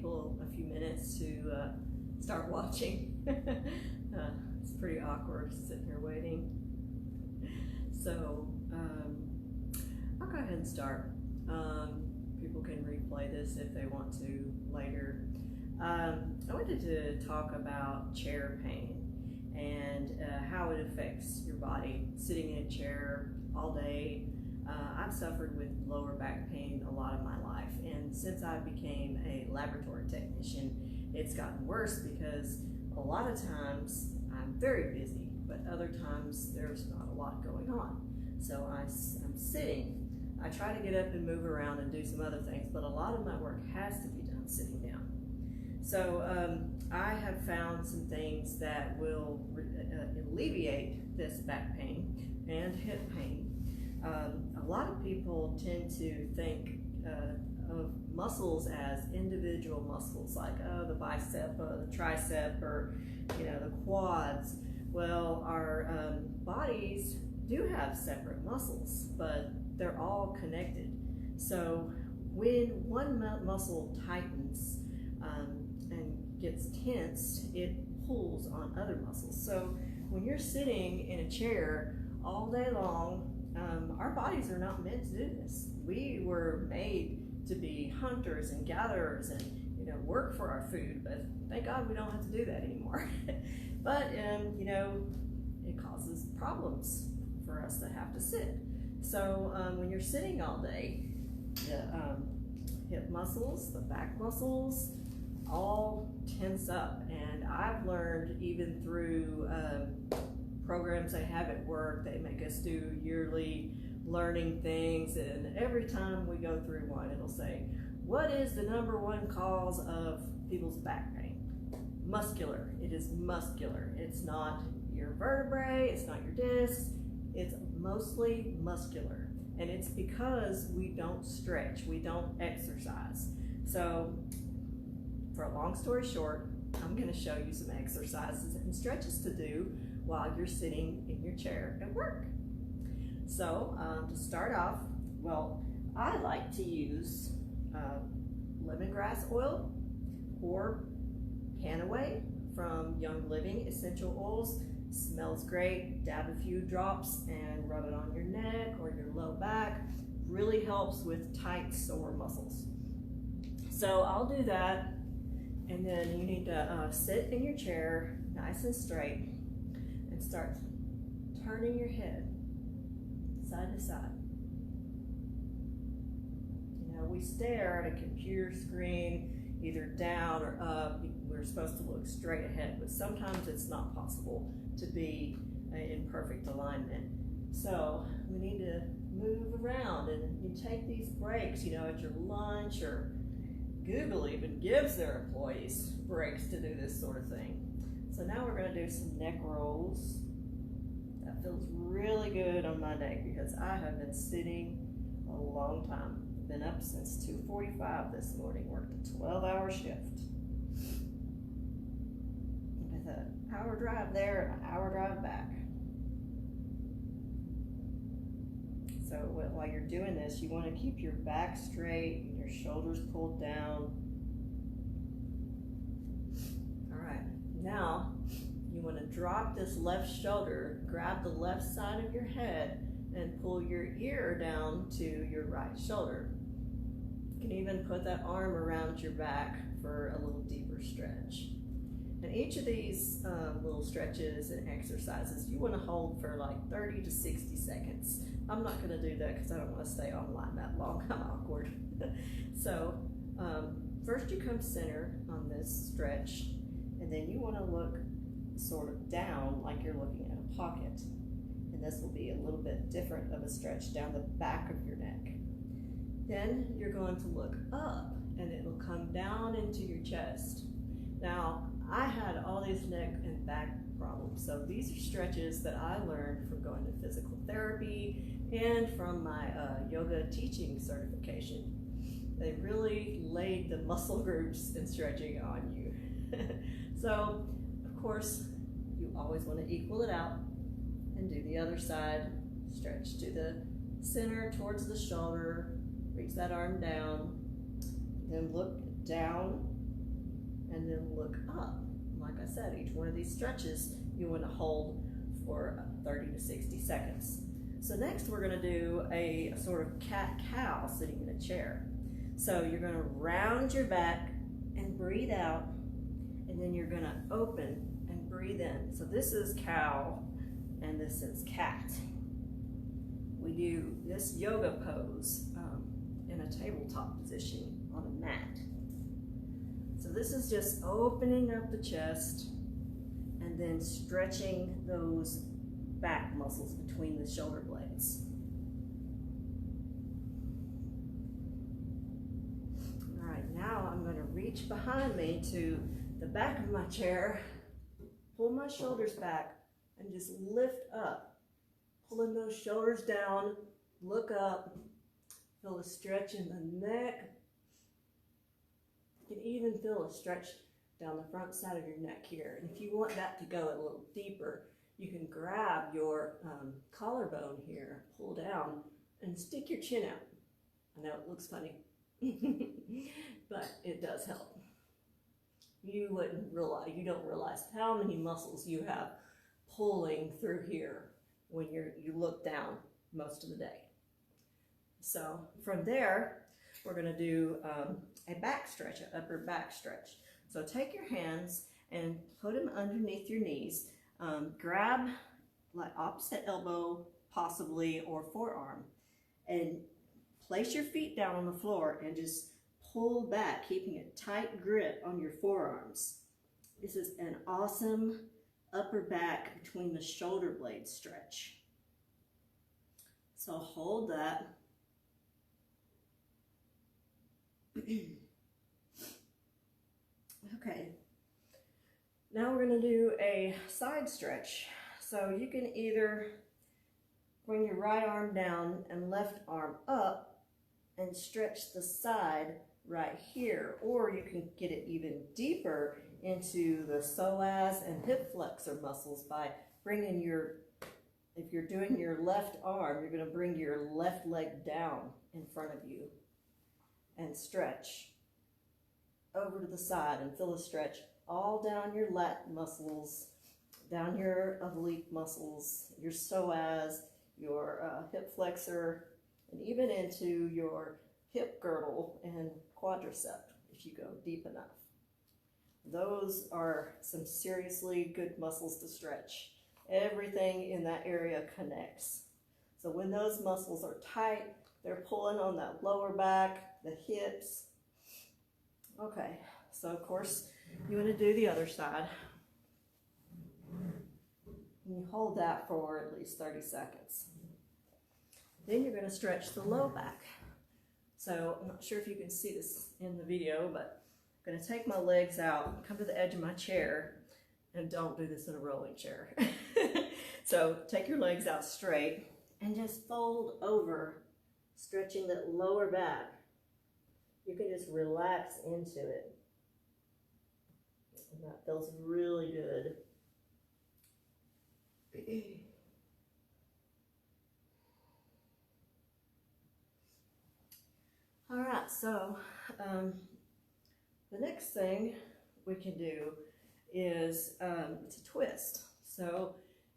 people a few minutes to start watching. It's pretty awkward sitting here waiting. So I'll go ahead and start. People can replay this if they want to later. I wanted to talk about chair pain and how it affects your body. Sitting in a chair all day. I've suffered with lower back pain a lot of my life, and since I became a laboratory technician, it's gotten worse because a lot of times I'm very busy, but other times there's not a lot going on. So I'm sitting. I try to get up and move around and do some other things, but a lot of my work has to be done sitting down. So I have found some things that will alleviate this back pain and hip pain. A lot of people tend to think of muscles as individual muscles, like the bicep, the tricep, or the quads. Well, our bodies do have separate muscles, but they're all connected. So when one muscle tightens and gets tensed, it pulls on other muscles. So when you're sitting in a chair all day long, our bodies are not meant to do this. We were made to be hunters and gatherers and work for our food, but thank God we don't have to do that anymore. But it causes problems for us to have to sit. So when you're sitting all day, the hip muscles, the back muscles, all tense up. And I've learned, even through programs they have at work, they make us do yearly learning things, and every time we go through one, it'll say, what is the #1 cause of people's back pain? Muscular. It is muscular. It's not your vertebrae, it's not your discs, it's mostly muscular. And it's because we don't stretch, we don't exercise. So for a long story short, I'm going to show you some exercises and stretches to do while you're sitting in your chair at work. So to start off, well, I like to use lemongrass oil or Panaway from Young Living Essential Oils. Smells great. Dab a few drops and rub it on your neck or your low back. Really helps with tight, sore muscles. So I'll do that, and then you need to sit in your chair nice and straight and start turning your head side to side. We stare at a computer screen, either down or up. We're supposed to look straight ahead, but sometimes it's not possible to be in perfect alignment. So we need to move around, and you take these breaks, at your lunch, or Google even gives their employees breaks to do this sort of thing. So now we're going to do some neck rolls. That feels really good on my neck because I have been sitting a long time. Been up since 2:45 this morning, worked a 12-hour shift. With an hour drive there and an hour drive back. So while you're doing this, you want to keep your back straight and your shoulders pulled down. All right, now you want to drop this left shoulder, grab the left side of your head, and pull your ear down to your right shoulder. You can even put that arm around your back for a little deeper stretch. And each of these little stretches and exercises, you want to hold for like 30 to 60 seconds. I'm not going to do that because I don't want to stay online that long. I'm awkward. So first you come center on this stretch, and then you want to look sort of down like you're looking at a pocket. And this will be a little bit different of a stretch down the back of your neck. Then you're going to look up, and it will come down into your chest. Now, I had all these neck and back problems, so these are stretches that I learned from going to physical therapy and from my yoga teaching certification. They really laid the muscle groups and stretching on you. So, of course, you always want to equal it out and do the other side. Stretch to the center towards the shoulder, reach that arm down, then look down and then look up. Like I said, each one of these stretches you want to hold for 30 to 60 seconds. So next we're going to do a sort of cat-cow sitting in a chair. So you're going to round your back and breathe out, and then you're going to open and breathe in. So this is cow and this is cat. We do this yoga pose in a tabletop position on a mat. So this is just opening up the chest and then stretching those back muscles between the shoulder blades. All right, now I'm going to reach behind me to the back of my chair, pull my shoulders back, and just lift up. Pulling those shoulders down, look up, feel a stretch in the neck. You can even feel a stretch down the front side of your neck here. And if you want that to go a little deeper, you can grab your collarbone here, pull down, and stick your chin out. I know it looks funny, but it does help. You don't realize how many muscles you have pulling through here when you look down most of the day. So from there, we're going to do a back stretch, an upper back stretch. So take your hands and put them underneath your knees. Grab like opposite elbow possibly or forearm, and place your feet down on the floor and just pull back, keeping a tight grip on your forearms. This is an awesome upper back between the shoulder blades stretch. So hold that. Okay, now we're going to do a side stretch. So you can either bring your right arm down and left arm up and stretch the side right here, or you can get it even deeper into the psoas and hip flexor muscles by bringing if you're doing your left arm, you're going to bring your left leg down in front of you and stretch over to the side and feel a stretch all down your lat muscles, down your oblique muscles, your psoas, your hip flexor, and even into your hip girdle and quadricep if you go deep enough. Those are some seriously good muscles to stretch. Everything in that area connects. So when those muscles are tight, they're pulling on that lower back, the hips. Okay, so of course you want to do the other side. And you hold that for at least 30 seconds. Then you're going to stretch the low back. So I'm not sure if you can see this in the video, but I'm going to take my legs out, come to the edge of my chair, and don't do this in a rolling chair. So take your legs out straight and just fold over, stretching that lower back. You can just relax into it. And that feels really good. All right, so the next thing we can do is it's a twist. So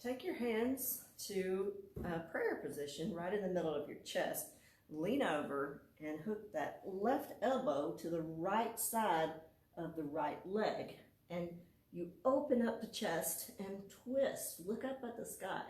take your hands to a prayer position right in the middle of your chest. Lean over and hook that left elbow to the right side of the right leg. And you open up the chest and twist. Look up at the sky.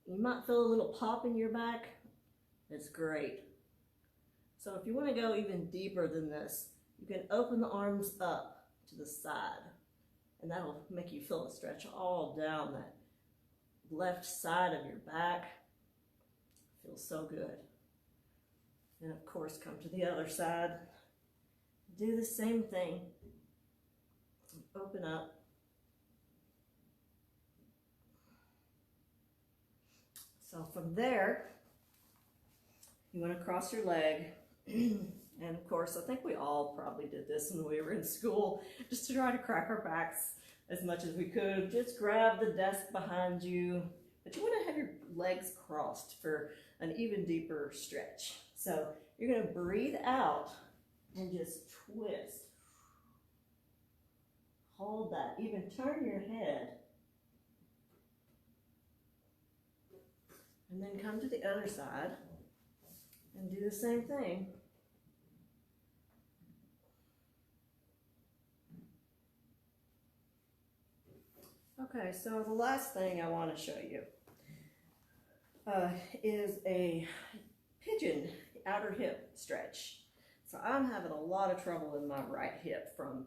You might feel a little pop in your back. It's great. So if you want to go even deeper than this, you can open the arms up to the side. And that'll make you feel a stretch all down that left side of your back. Feels so good. And of course, come to the other side. Do the same thing. Open up. So from there, you want to cross your leg. And of course, I think we all probably did this when we were in school, just to try to crack our backs as much as we could. Just grab the desk behind you, but you want to have your legs crossed for an even deeper stretch. So you're going to breathe out and just twist. hold that. Even turn your head. And then come to the other side and do the same thing. Okay, so the last thing I want to show you is a pigeon outer hip stretch. So I'm having a lot of trouble in my right hip from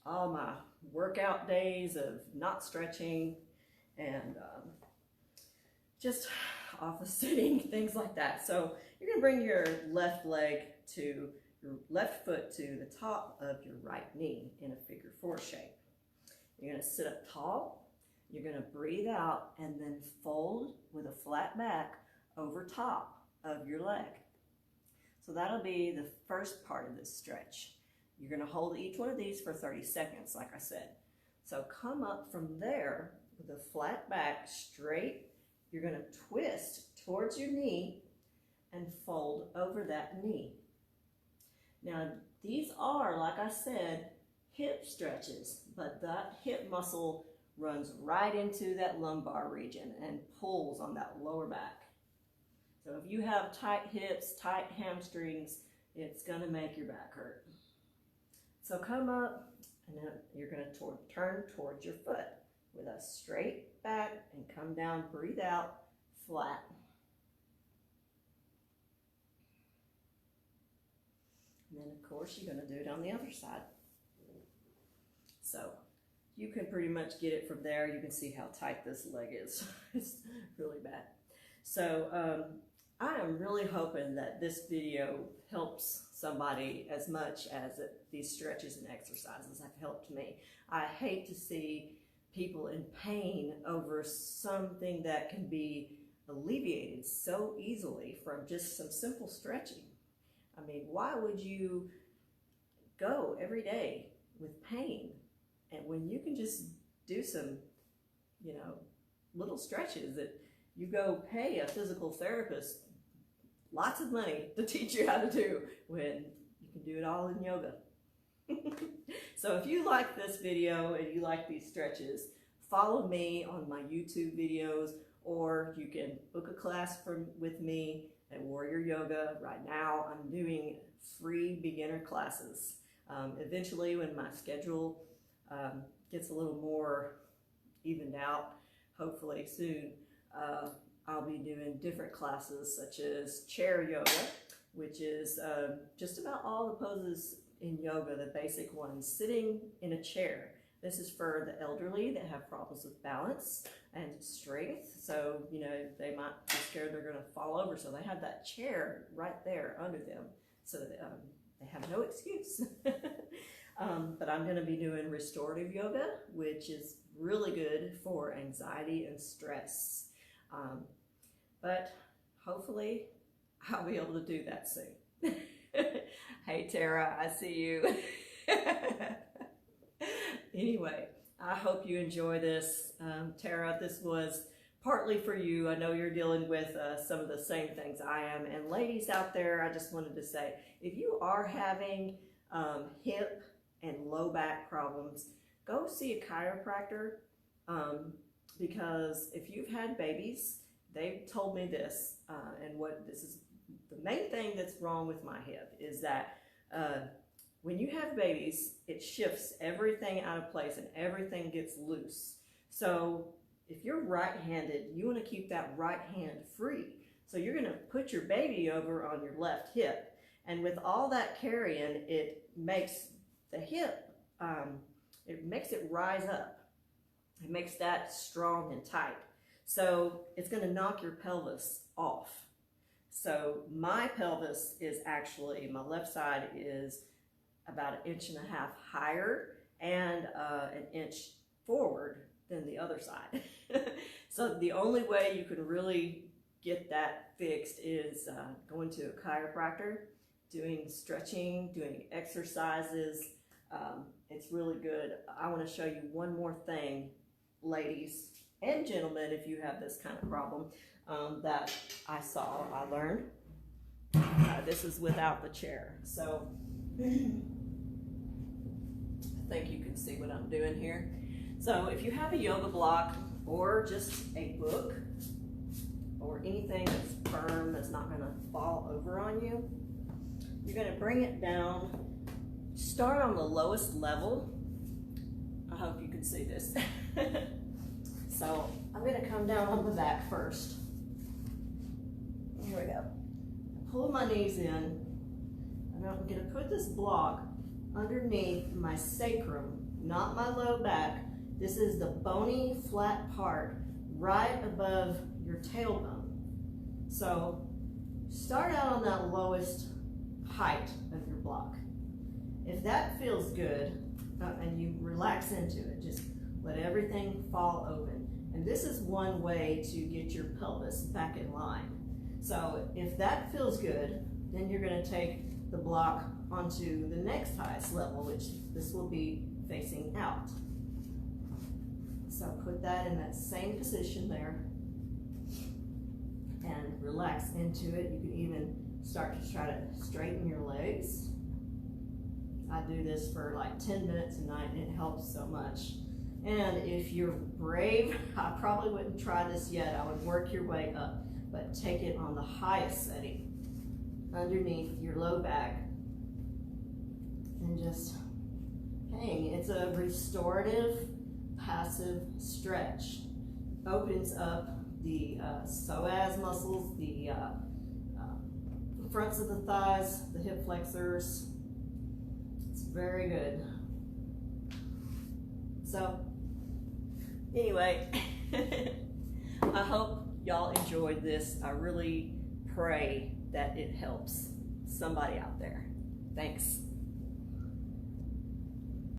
all my workout days of not stretching and just office sitting, things like that. So you're going to bring your left leg to your left foot to the top of your right knee in a figure 4 shape. You're going to sit up tall, you're going to breathe out, and then fold with a flat back over top of your leg. So that'll be the first part of this stretch. You're going to hold each one of these for 30 seconds, like I said. So come up from there with a flat back, straight. You're going to twist towards your knee and fold over that knee. Now, these are, like I said, hip stretches, but that hip muscle runs right into that lumbar region and pulls on that lower back. So if you have tight hips, tight hamstrings, it's gonna make your back hurt. So come up, and then you're gonna turn towards your foot with a straight back and come down, breathe out, flat. And then of course you're gonna do it on the other side. So you can pretty much get it from there. You can see how tight this leg is. It's really bad. So I am really hoping that this video helps somebody as much as these stretches and exercises have helped me. I hate to see people in pain over something that can be alleviated so easily from just some simple stretching. I mean, why would you go every day with pain? And when you can just do some, little stretches that you go pay a physical therapist lots of money to teach you how to do when you can do it all in yoga. So if you like this video and you like these stretches, follow me on my YouTube videos, or you can book a class with me at Warrior Yoga. Right now I'm doing free beginner classes. Eventually, when my schedule gets a little more evened out, hopefully soon, I'll be doing different classes such as chair yoga, which is just about all the poses in yoga, the basic ones, sitting in a chair. This is for the elderly that have problems with balance and strength. So, they might be scared they're going to fall over. So they have that chair right there under them. So that, they have no excuse. But I'm going to be doing restorative yoga, which is really good for anxiety and stress. But hopefully I'll be able to do that soon. Hey Tara, I see you. Anyway, I hope you enjoy this. Tara, this was partly for you. I know you're dealing with some of the same things I am. And ladies out there, I just wanted to say, if you are having hip and low back problems, go see a chiropractor, because if you've had babies, they've told me this, and what this is the main thing that's wrong with my hip is that when you have babies, it shifts everything out of place and everything gets loose. So if you're right-handed, you want to keep that right hand free. So you're going to put your baby over on your left hip, and with all that carrying, it makes the hip, it makes it rise up. It makes that strong and tight. So it's going to knock your pelvis off. So my pelvis is actually, my left side is about 1.5 inches higher and 1 inch forward than the other side. So the only way you can really get that fixed is going to a chiropractor, doing stretching, doing exercises. It's really good. I want to show you one more thing, ladies and gentlemen, if you have this kind of problem, that I learned. This is without the chair. So I think you can see what I'm doing here. So if you have a yoga block or just a book or anything that's firm that's not gonna fall over on you, you're gonna bring it down, start on the lowest level. I hope you can see this. So I'm gonna come down on the back first. Here we go. Pull my knees in. And I'm gonna put this block underneath my sacrum, not my low back. This is the bony flat part right above your tailbone. So start out on that lowest height of your block. If that feels good, and you relax into it, just let everything fall open. And this is one way to get your pelvis back in line. So if that feels good, then you're gonna take the block onto the next highest level, which this will be facing out. So put that in that same position there and relax into it. You can even start to try to straighten your legs. I do this for like 10 minutes a night and it helps so much. And if you're brave, I probably wouldn't try this yet. I would work your way up, but take it on the highest setting underneath your low back and just hang. It's a restorative passive stretch. Opens up the psoas muscles, the fronts of the thighs, the hip flexors. It's very good. So anyway, I hope y'all enjoyed this. I really pray that it helps somebody out there. Thanks.